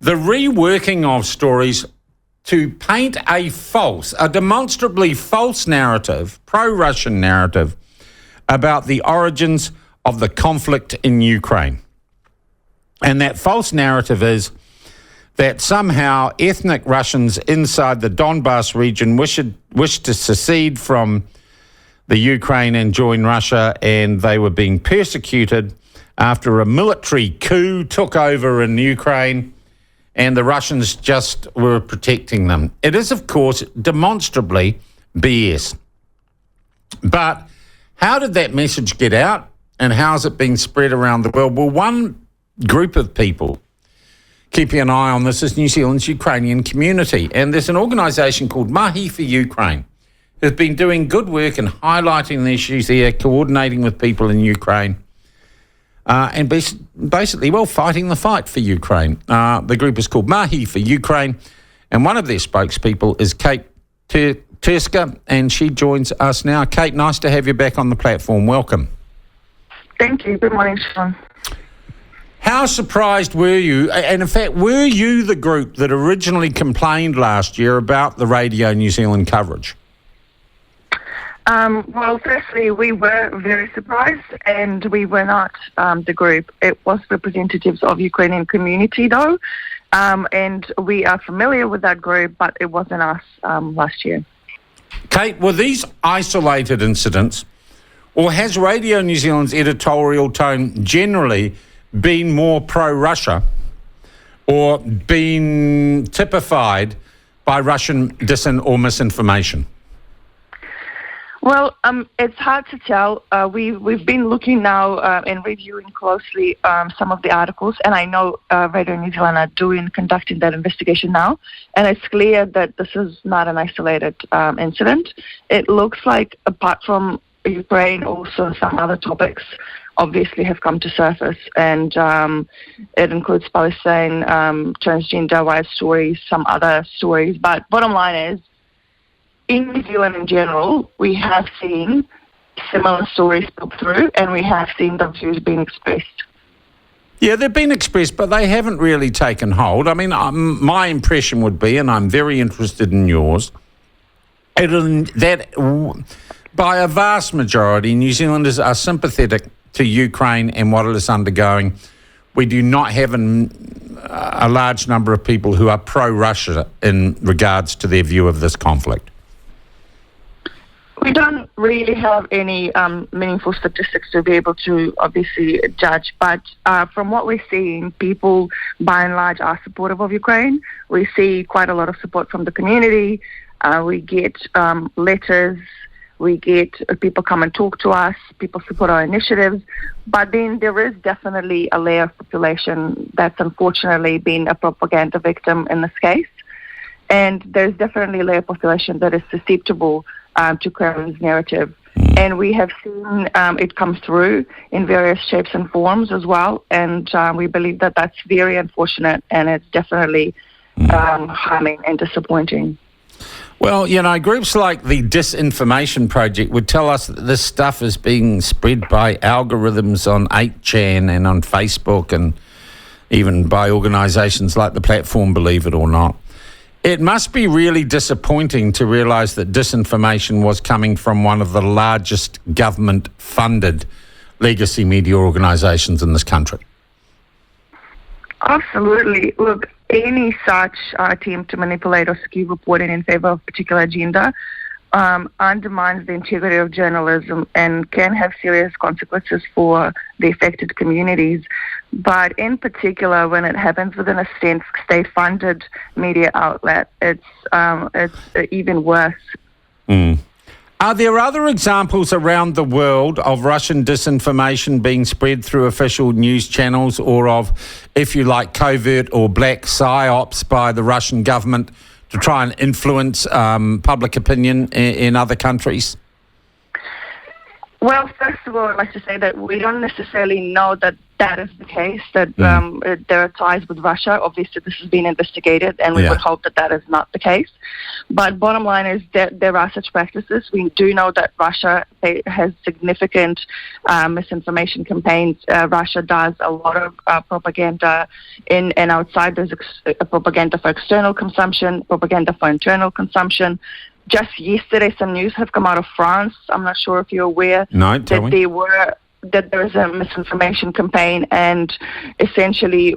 the reworking of stories to paint a demonstrably false narrative, pro-Russian narrative, about the origins of the conflict in Ukraine. And that false narrative is that somehow ethnic Russians inside the Donbass region wish to secede from the Ukraine and join Russia, and they were being persecuted after a military coup took over in Ukraine, and the Russians just were protecting them. It is, of course, demonstrably BS. But how did that message get out, and how is it being spread around the world? Well, one group of people keeping an eye on this is New Zealand's Ukrainian community, and there's an organisation called Mahi for Ukraine who've been doing good work and highlighting the issues there, coordinating with people in Ukraine, and basically, fighting the fight for Ukraine. The group is called Mahi for Ukraine, and one of their spokespeople is Kate Turska, and she joins us now. Kate, nice to have you back on the platform. Welcome. Thank you. Good morning, Sean. How surprised were you, and in fact, were you the group that originally complained last year about the Radio New Zealand coverage? Well, firstly, we were very surprised, and we were not the group. It was representatives of Ukrainian community, though, and we are familiar with that group, but it wasn't us last year. Kate, were these isolated incidents, or has Radio New Zealand's editorial tone generally been more pro-Russia or been typified by Russian disin or misinformation? Well, it's hard to tell. We've been looking now and reviewing closely some of the articles, and I know Radio New Zealand are conducting that investigation now, and it's clear that this is not an isolated incident. It looks like, apart from Ukraine, also some other topics obviously have come to surface, and it includes Palestine, transgender rights stories, some other stories. But bottom line is, in New Zealand in general, we have seen similar stories put through, and we have seen the views being expressed. Yeah, they've been expressed, but they haven't really taken hold. I mean, my impression would be, and I'm very interested in yours, that by a vast majority, New Zealanders are sympathetic to Ukraine and what it is undergoing. We do not have a large number of people who are pro-Russia in regards to their view of this conflict. We don't really have any meaningful statistics to be able to obviously judge, but from what we're seeing, people by and large are supportive of Ukraine. We see quite a lot of support from the community. We get letters. We get people come and talk to us. People support our initiatives. But then there is definitely a layer of population that's unfortunately been a propaganda victim in this case. And there's definitely a layer of population that is susceptible to Kremlin's narrative. And we have seen it come through in various shapes and forms as well. And we believe that that's very unfortunate, and it's definitely harming and disappointing. Well, you know, groups like the Disinformation Project would tell us that this stuff is being spread by algorithms on 8chan and on Facebook, and even by organisations like the platform, believe it or not. It must be really disappointing to realise that disinformation was coming from one of the largest government-funded legacy media organisations in this country. Absolutely. Look, any such attempt to manipulate or skew reporting in favour of a particular agenda undermines the integrity of journalism and can have serious consequences for the affected communities. But in particular, when it happens within a state-funded media outlet, it's even worse. Are there other examples around the world of Russian disinformation being spread through official news channels, or of, if you like, covert or black psyops by the Russian government to try and influence public opinion in other countries? Well, first of all, I'd like to say that we don't necessarily know that that is the case, that there are ties with Russia. Obviously, this has been investigated, and we would hope that that is not the case. But bottom line is that there are such practices. We do know that Russia has significant misinformation campaigns. Russia does a lot of propaganda in and outside. There's propaganda for external consumption, propaganda for internal consumption. Just yesterday, some news have come out of France. I'm not sure if you're aware that there is a misinformation campaign and essentially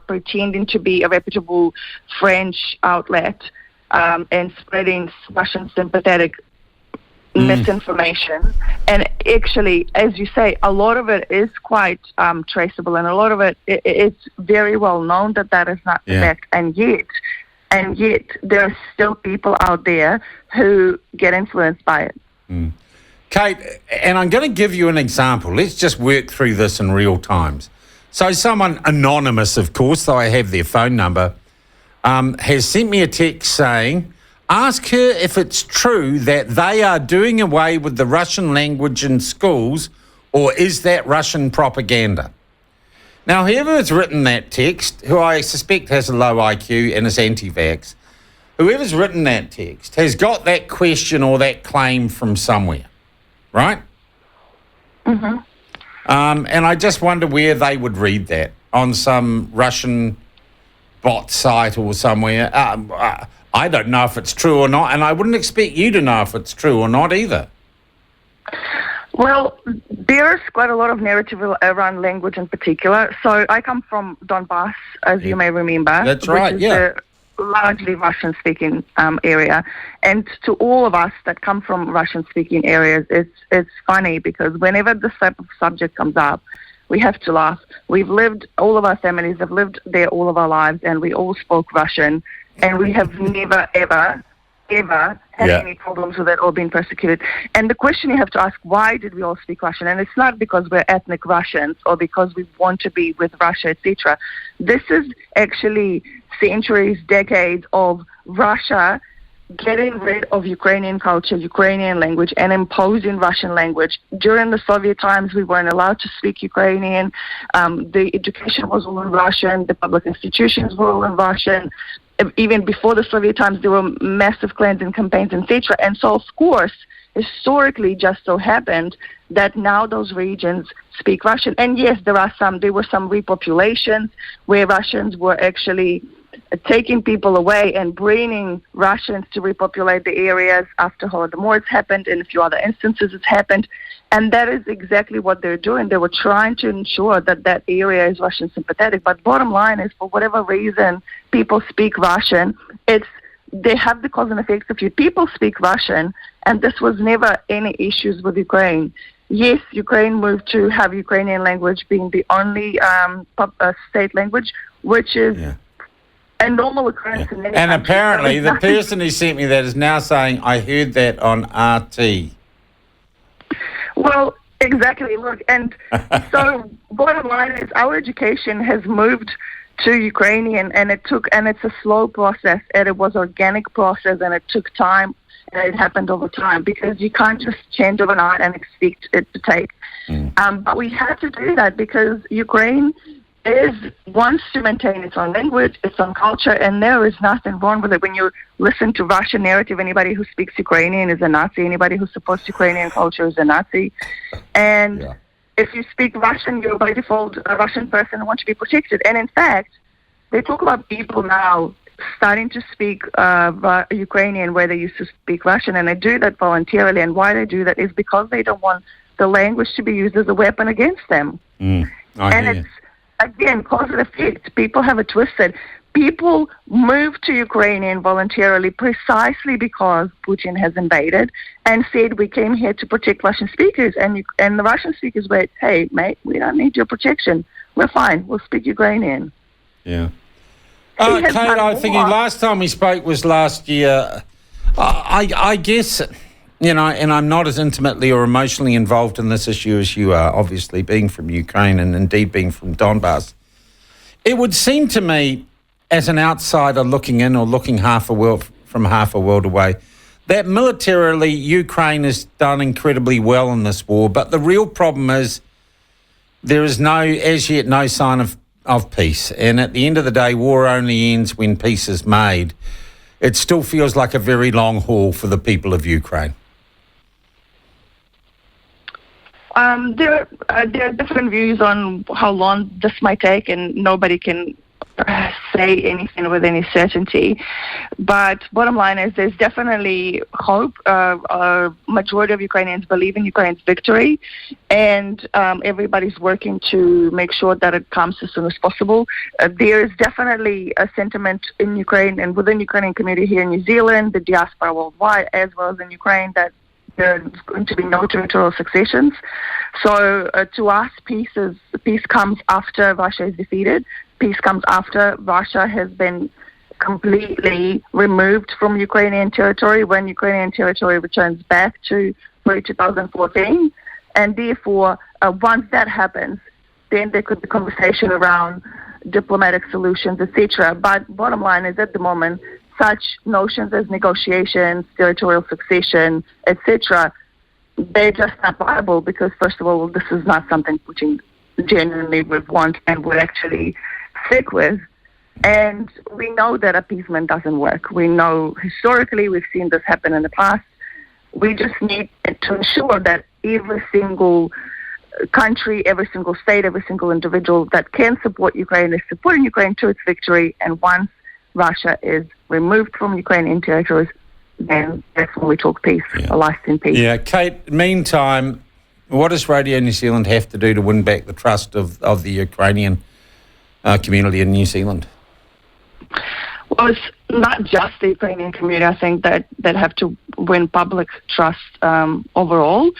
pretending to be a reputable French outlet and spreading Russian sympathetic misinformation. And actually, as you say, a lot of it is quite traceable, and a lot of it's very well known that that is not the fact, and yet there are still people out there who get influenced by it. Kate, and I'm going to give you an example. Let's just work through this in real times. So someone anonymous, of course, though I have their phone number, has sent me a text saying, ask her if it's true that they are doing away with the Russian language in schools, or is that Russian propaganda? Now, whoever has written that text, who I suspect has a low IQ and is anti-vax, whoever's written that text has got that question or that claim from somewhere, right? Mm-hmm. And I just wonder where they would read that, on some Russian bot site or somewhere. I don't know if it's true or not, and I wouldn't expect you to know if it's true or not either. Well, there's quite a lot of narrative around language in particular. So I come from Donbass, as you may remember. That's right, which is a largely Russian-speaking area. And to all of us that come from Russian-speaking areas, it's funny because whenever this type of subject comes up, we have to laugh. All of our families have lived there all of our lives, and we all spoke Russian, and we have never, ever had any problems with it or been persecuted. And the question you have to ask, why did we all speak Russian? And it's not because we're ethnic Russians or because we want to be with Russia, etc. This is actually centuries, decades of Russia getting rid of Ukrainian culture, Ukrainian language, and imposing Russian language. During the Soviet times, we weren't allowed to speak Ukrainian. The education was all in Russian. The public institutions were all in Russian. Even before the Soviet times, there were massive cleansing campaigns, etc. And so, of course, historically, just so happened that now those regions speak Russian. And yes, there were some repopulations where Russians were actually taking people away and bringing Russians to repopulate the areas after Holodomor it's happened, and a few other instances it's happened. And that is exactly what they're doing. They were trying to ensure that that area is Russian sympathetic. But bottom line is, for whatever reason people speak Russian, they have the cause and effects of it. People speak Russian, and this was never any issues with Ukraine. Yes, Ukraine moved to have Ukrainian language being the only state language, which is a normal occurrence in many countries. And apparently the person who sent me that is now saying, I heard that on RT. Well, exactly. Look, and so bottom line is our education has moved to Ukrainian, and it's a slow process, and it was organic process, and it took time, and it happened over time, because you can't just change overnight and expect it to take. But we had to do that because Ukraine wants to maintain its own language, its own culture, and there is nothing wrong with it. When you listen to Russian narrative, anybody who speaks Ukrainian is a Nazi. Anybody who supports Ukrainian culture is a Nazi. And if you speak Russian, you're by default a Russian person and want to be protected. And in fact, they talk about people now starting to speak Ukrainian where they used to speak Russian, and they do that voluntarily. And why they do that is because they don't want the language to be used as a weapon against them. It's, again, cause and effect. People have it twisted. People move to Ukrainian voluntarily precisely because Putin has invaded and said, we came here to protect Russian speakers. And the Russian speakers went, hey, mate, we don't need your protection. We're fine. We'll speak Ukrainian. Yeah. Kate, I think last time we spoke was last year. I guess, and I'm not as intimately or emotionally involved in this issue as you are, obviously, being from Ukraine and indeed being from Donbass. It would seem to me, as an outsider looking in or looking half a world away, that militarily Ukraine has done incredibly well in this war, but the real problem is there is as yet no sign of peace. And at the end of the day, war only ends when peace is made. It still feels like a very long haul for the people of Ukraine. There are different views on how long this might take, and nobody can say anything with any certainty. But bottom line is there's definitely hope. A majority of Ukrainians believe in Ukraine's victory, and everybody's working to make sure that it comes as soon as possible. There is definitely a sentiment in Ukraine and within the Ukrainian community here in New Zealand, the diaspora worldwide, as well as in Ukraine, that there's going to be no territorial successions. So to us, peace comes after Russia is defeated. Peace comes after Russia has been completely removed from Ukrainian territory, when Ukrainian territory returns back to pre-2014. And therefore, once that happens, then there could be conversation around diplomatic solutions, etc. But bottom line is, at the moment, such notions as negotiations, territorial succession, etc., they're just not viable because, first of all, this is not something Putin genuinely would want and would actually stick with. And we know that appeasement doesn't work. We know historically we've seen this happen in the past. We just need to ensure that every single country, every single state, every single individual that can support Ukraine is supporting Ukraine to its victory. And once Russia is removed from Ukrainian territories, then that's when we talk peace, a lasting peace. Yeah, Kate, meantime, what does Radio New Zealand have to do to win back the trust of the Ukrainian community in New Zealand? Well, it's not just the Ukrainian community, I think, that have to win public trust overall.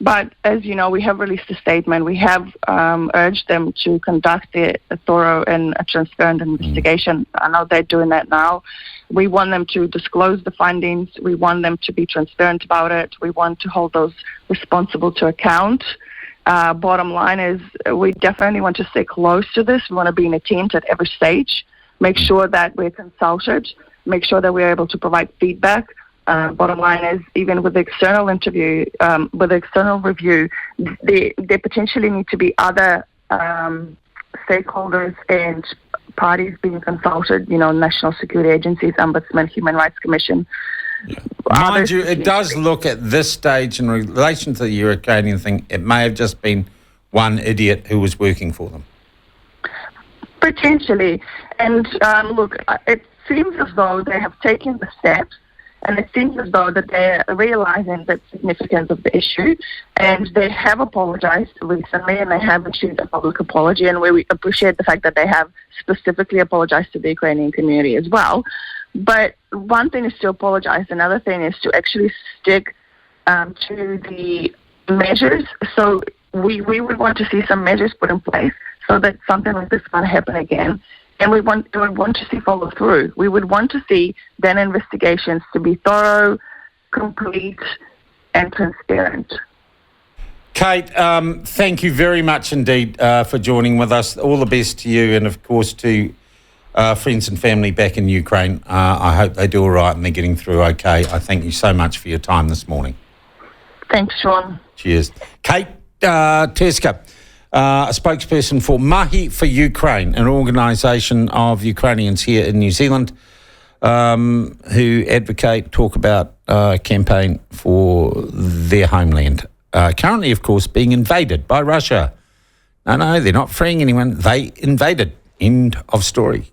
But as you know, we have released a statement. We have urged them to conduct a thorough and a transparent investigation. I know they're doing that now. We want them to disclose the findings. We want them to be transparent about it. We want to hold those responsible to account. Bottom line is we definitely want to stay close to this. We want to be in a team at every stage, make sure that we're consulted, make sure that we're able to provide feedback. Bottom line is, even with the external interview, with the external review, there potentially need to be other stakeholders and parties being consulted, national security agencies, ombudsman, Human Rights Commission. Yeah. Mind you, it does look at this stage in relation to the Ukrainian thing, it may have just been one idiot who was working for them. Potentially. And look, it seems as though they have taken the steps, and it seems as though that they're realizing the significance of the issue, and they have apologized recently, and they have issued a public apology, and we appreciate the fact that they have specifically apologized to the Ukrainian community as well. But one thing is to apologize, another thing is to actually stick to the measures. So we would want to see some measures put in place so that something like this can't happen again. And we would want to see follow through. We would want to see then investigations to be thorough, complete, and transparent. Kate, thank you very much indeed for joining with us. All the best to you, and of course to friends and family back in Ukraine. I hope they do all right and they're getting through okay. I thank you so much for your time this morning. Thanks, Sean. Cheers. Kate Turska, a spokesperson for Mahi for Ukraine, an organisation of Ukrainians here in New Zealand who talk about campaign for their homeland. Currently, of course, being invaded by Russia. No, they're not freeing anyone. They invaded. End of story.